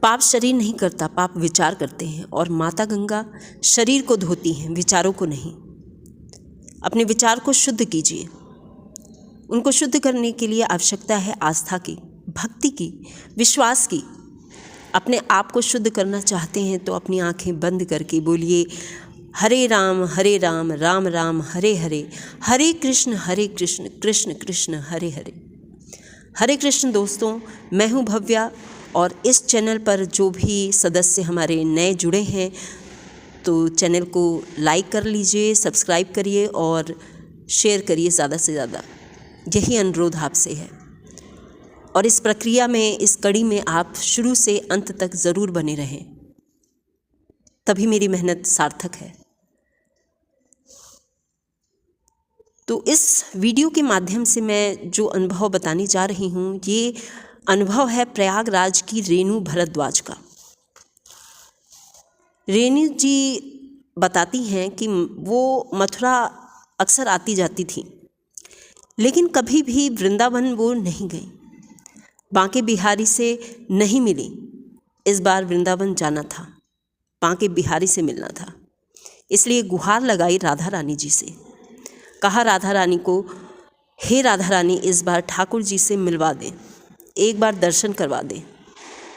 पाप शरीर नहीं करता, पाप विचार करते हैं, और माता गंगा शरीर को धोती हैं, विचारों को नहीं। अपने विचार को शुद्ध कीजिए। उनको शुद्ध करने के लिए आवश्यकता है आस्था की, भक्ति की, विश्वास की। अपने आप को शुद्ध करना चाहते हैं तो अपनी आंखें बंद करके बोलिए, हरे राम राम राम हरे हरे, हरे कृष्ण कृष्ण कृष्ण हरे हरे। हरे कृष्ण दोस्तों, मैं हूँ भव्या, और इस चैनल पर जो भी सदस्य हमारे नए जुड़े हैं तो चैनल को लाइक कर लीजिए, सब्सक्राइब करिए और शेयर करिए ज़्यादा से ज़्यादा। यही अनुरोध आपसे है। और इस प्रक्रिया में, इस कड़ी में आप शुरू से अंत तक ज़रूर बने रहें, तभी मेरी मेहनत सार्थक है। तो इस वीडियो के माध्यम से मैं जो अनुभव बताने जा रही हूँ, ये अनुभव है प्रयागराज की रेणु भरद्वाज का। रेणु जी बताती हैं कि वो मथुरा अक्सर आती जाती थी, लेकिन कभी भी वृंदावन वो नहीं गई, बांके बिहारी से नहीं मिली। इस बार वृंदावन जाना था, बांके बिहारी से मिलना था, इसलिए गुहार लगाई राधा रानी जी से। कहा राधा रानी को, हे राधा रानी, इस बार ठाकुर जी से मिलवा दें, एक बार दर्शन करवा दें।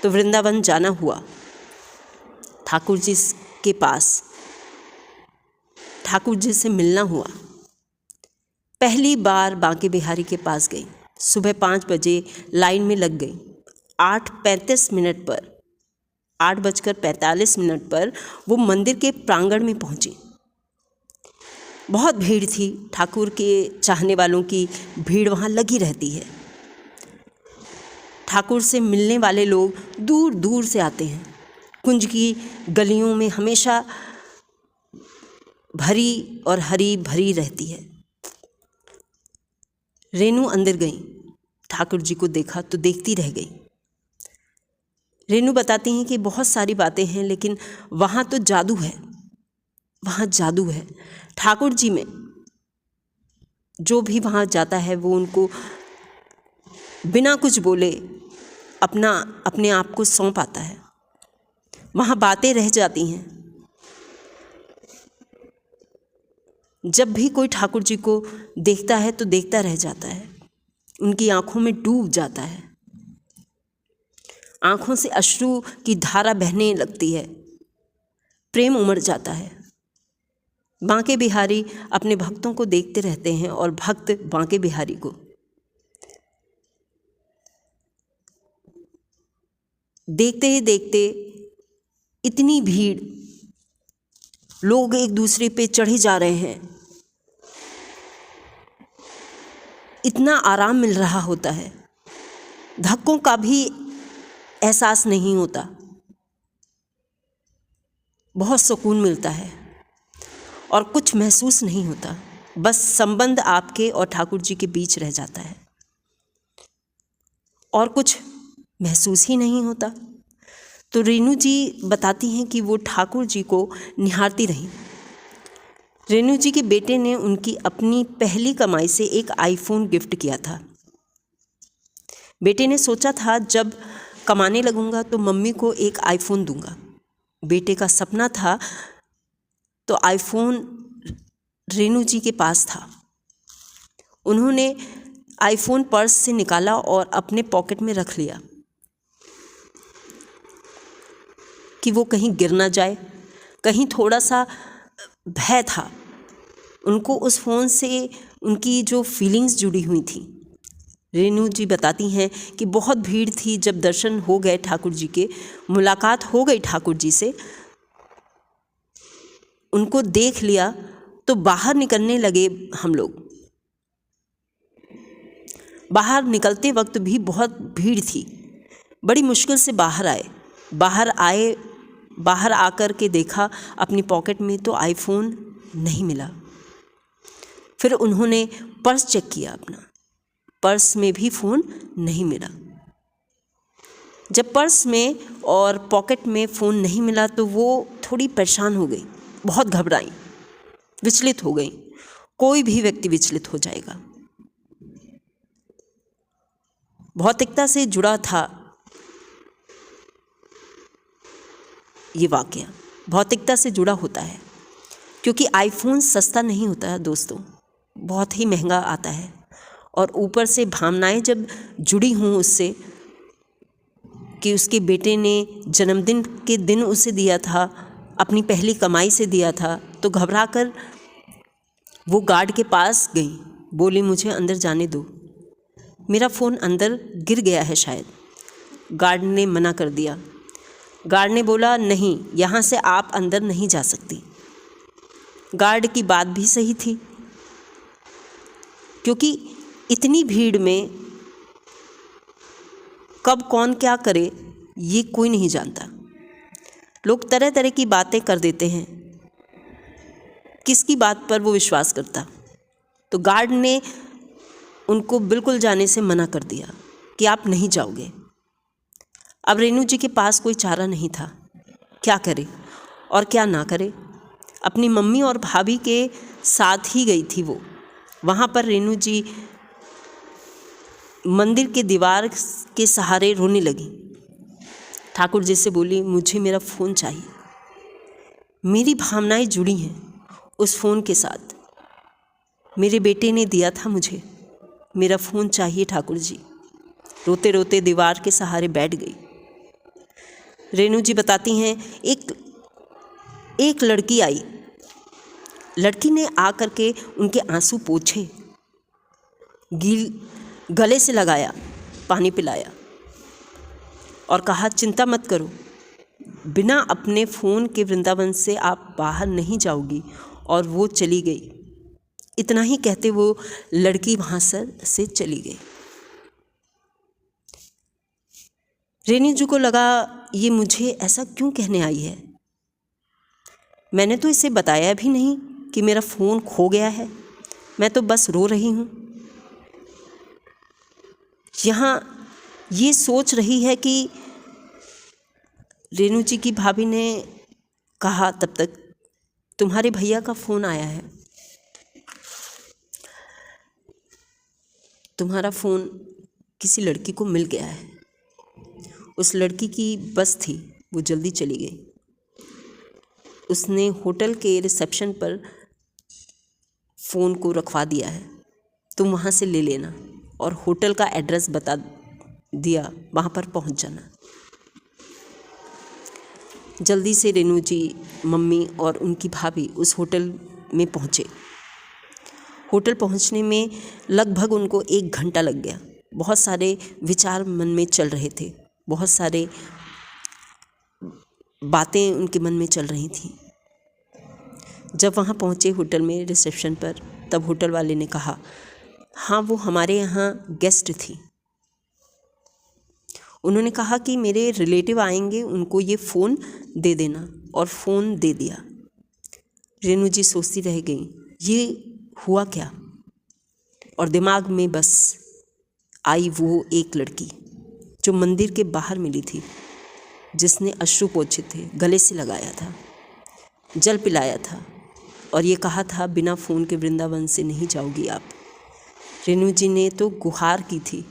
तो वृंदावन जाना हुआ, ठाकुर जी के पास, ठाकुर जी से मिलना हुआ। पहली बार बांके बिहारी के पास गई, सुबह 5 बजे लाइन में लग गई। 8:45 पर, 8:45 पर वो मंदिर के प्रांगण में पहुंची। बहुत भीड़ थी, ठाकुर के चाहने वालों की भीड़ वहाँ लगी रहती है। ठाकुर से मिलने वाले लोग दूर दूर से आते हैं। कुंज की गलियों में हमेशा भरी और हरी भरी रहती है। रेणु अंदर गई, ठाकुर जी को देखा तो देखती रह गई। रेणु बताती हैं कि बहुत सारी बातें हैं, लेकिन वहाँ तो जादू है, वहाँ जादू है। ठाकुर जी में जो भी वहाँ जाता है वो उनको बिना कुछ बोले अपने आप को सौंप आता है। वहाँ बातें रह जाती हैं। जब भी कोई ठाकुर जी को देखता है तो देखता रह जाता है, उनकी आंखों में डूब जाता है, आंखों से अश्रु की धारा बहने लगती है, प्रेम उमड़ जाता है। बांके बिहारी अपने भक्तों को देखते रहते हैं और भक्त बांके बिहारी को। देखते ही देखते इतनी भीड़, लोग एक दूसरे पे चढ़े जा रहे हैं, इतना आराम मिल रहा होता है, धक्कों का भी एहसास नहीं होता, बहुत सुकून मिलता है और कुछ महसूस नहीं होता। बस संबंध आपके और ठाकुर जी के बीच रह जाता है और कुछ महसूस ही नहीं होता। तो रेणु जी बताती हैं कि वो ठाकुर जी को निहारती रहीं। रेणु जी के बेटे ने उनकी अपनी पहली कमाई से एक आईफोन गिफ्ट किया था। बेटे ने सोचा था जब कमाने लगूंगा तो मम्मी को एक आईफोन दूंगा। बेटे का सपना था, तो आईफोन रेणु जी के पास था। उन्होंने आईफोन पर्स से निकाला और अपने पॉकेट में रख लिया कि वो कहीं गिर ना जाए। कहीं थोड़ा सा भय था उनको उस फ़ोन से, उनकी जो फीलिंग्स जुड़ी हुई थी। रेणु जी बताती हैं कि बहुत भीड़ थी, जब दर्शन हो गए ठाकुर जी के, मुलाकात हो गई ठाकुर जी से, उनको देख लिया तो बाहर निकलने लगे हम लोग। बाहर निकलते वक्त भी बहुत भीड़ थी, बड़ी मुश्किल से बाहर आए। बाहर आकर के देखा अपनी पॉकेट में तो आईफोन नहीं मिला। फिर उन्होंने पर्स चेक किया अपना, पर्स में भी फ़ोन नहीं मिला। जब पर्स में और पॉकेट में फ़ोन नहीं मिला तो वो थोड़ी परेशान हो गई, बहुत घबराई, विचलित हो गई। कोई भी व्यक्ति विचलित हो जाएगा। भौतिकता से जुड़ा था ये वाक़या भौतिकता से जुड़ा होता है, क्योंकि आईफोन सस्ता नहीं होता है दोस्तों, बहुत ही महंगा आता है। और ऊपर से भावनाएं जब जुड़ी हों उससे कि उसके बेटे ने जन्मदिन के दिन उसे दिया था, अपनी पहली कमाई से दिया था, तो घबरा कर वो गार्ड के पास गई, बोली मुझे अंदर जाने दो, मेरा फ़ोन अंदर गिर गया है शायद। गार्ड ने मना कर दिया। गार्ड ने बोला नहीं, यहाँ से आप अंदर नहीं जा सकती। गार्ड की बात भी सही थी, क्योंकि इतनी भीड़ में कब कौन क्या करे ये कोई नहीं जानता। लोग तरह तरह की बातें कर देते हैं, किसकी बात पर वो विश्वास करता। तो गार्ड ने उनको बिल्कुल जाने से मना कर दिया कि आप नहीं जाओगे। अब रेणु जी के पास कोई चारा नहीं था, क्या करे और क्या ना करे। अपनी मम्मी और भाभी के साथ ही गई थी वो। वहाँ पर रेणु जी मंदिर के दीवार के सहारे रोने लगी। ठाकुर जी से बोली मुझे मेरा फ़ोन चाहिए, मेरी भावनाएं जुड़ी हैं उस फ़ोन के साथ, मेरे बेटे ने दिया था मुझे, मेरा फ़ोन चाहिए ठाकुर जी। रोते रोते दीवार के सहारे बैठ गई। रेणु जी बताती हैं एक लड़की आई, लड़की ने आ करके उनके आंसू पोंछे, गले से लगाया, पानी पिलाया और कहा चिंता मत करो, बिना अपने फ़ोन के वृंदावन से आप बाहर नहीं जाओगी। और वो चली गई। इतना ही कहते वो लड़की वहाँ से चली गई। रेणु जी को लगा ये मुझे ऐसा क्यों कहने आई है, मैंने तो इसे बताया भी नहीं कि मेरा फ़ोन खो गया है, मैं तो बस रो रही हूँ। यहाँ ये सोच रही है कि रेणु जी की भाभी ने कहा तब तक तुम्हारे भैया का फ़ोन आया है, तुम्हारा फ़ोन किसी लड़की को मिल गया है। उस लड़की की बस थी, वो जल्दी चली गई। उसने होटल के रिसेप्शन पर फ़ोन को रखवा दिया है, तुम वहाँ से ले लेना और होटल का एड्रेस बता दिया, वहाँ पर पहुँच जाना। जल्दी से रेणु जी, मम्मी और उनकी भाभी उस होटल में पहुँचे। होटल पहुँचने में लगभग उनको 1 घंटा लग गया। बहुत सारे विचार मन में चल रहे थे, बहुत सारे बातें उनके मन में चल रही थीं। जब वहाँ पहुँचे होटल में रिसेप्शन पर, तब होटल वाले ने कहा हाँ वो हमारे यहाँ गेस्ट थी। उन्होंने कहा कि मेरे रिलेटिव आएंगे, उनको ये फ़ोन दे देना, और फ़ोन दे दिया। रेणु जी सोचती रह गई ये हुआ क्या, और दिमाग में बस आई वो एक लड़की जो मंदिर के बाहर मिली थी, जिसने अश्रु पोंछे थे, गले से लगाया था, जल पिलाया था और ये कहा था बिना फ़ोन के वृंदावन से नहीं जाओगी आप। रेणु जी ने तो गुहार की थी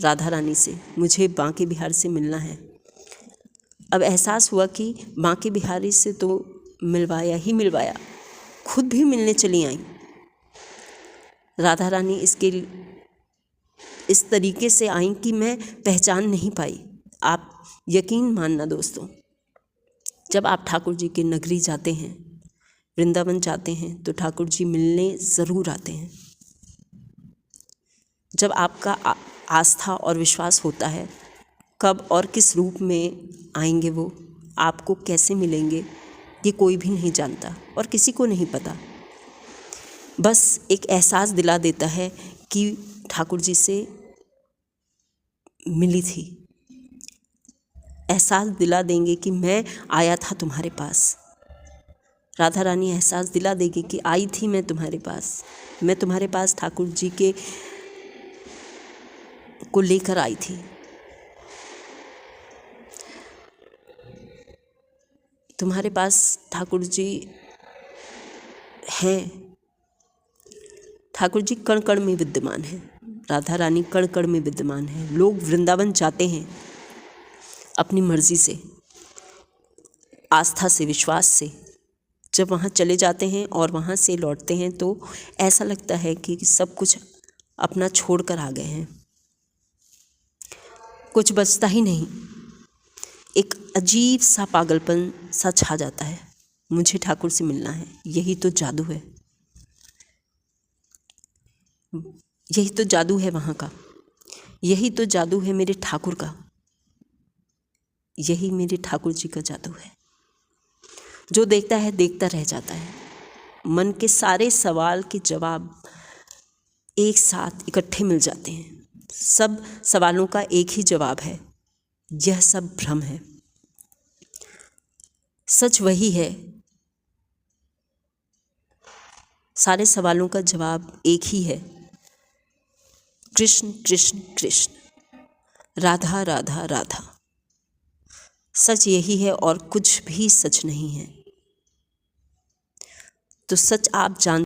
राधा रानी से, मुझे बांके बिहार से मिलना है। अब एहसास हुआ कि बांके बिहारी से तो मिलवाया ही मिलवाया, खुद भी मिलने चली आई। राधा रानी इस तरीके से आई कि मैं पहचान नहीं पाई। आप यकीन मानना दोस्तों, जब आप ठाकुर जी के नगरी जाते हैं, वृंदावन जाते हैं, तो ठाकुर जी मिलने ज़रूर आते हैं। जब आपका आस्था और विश्वास होता है, कब और किस रूप में आएंगे वो, आपको कैसे मिलेंगे, ये कोई भी नहीं जानता और किसी को नहीं पता। बस एक एहसास दिला देता है कि ठाकुर जी से मिली थी, एहसास दिला देंगे कि मैं आया था तुम्हारे पास। राधा रानी एहसास दिला देगी कि आई थी मैं तुम्हारे पास, मैं तुम्हारे पास ठाकुर जी के को लेकर आई थी। तुम्हारे पास ठाकुर जी हैं। ठाकुर जी कण कण में विद्यमान हैं, राधा रानी कण कण में विद्यमान है। लोग वृंदावन जाते हैं अपनी मर्जी से, आस्था से, विश्वास से जब वहाँ चले जाते हैं और वहाँ से लौटते हैं तो ऐसा लगता है कि सब कुछ अपना छोड़ कर आ गए हैं, कुछ बचता ही नहीं। एक अजीब सा पागलपन सा छा जाता है, मुझे ठाकुर से मिलना है, यही तो जादू है, यही तो जादू है वहाँ का, यही तो जादू है मेरे ठाकुर का, यही मेरे ठाकुर जी का जादू है। जो देखता है देखता रह जाता है। मन के सारे सवाल के जवाब एक साथ इकट्ठे मिल जाते हैं। सब सवालों का एक ही जवाब है, यह सब भ्रम है। सच वही है, सारे सवालों का जवाब एक ही है, कृष्ण कृष्ण कृष्ण, राधा राधा राधा। सच यही है और कुछ भी सच नहीं है। तो सच आप जान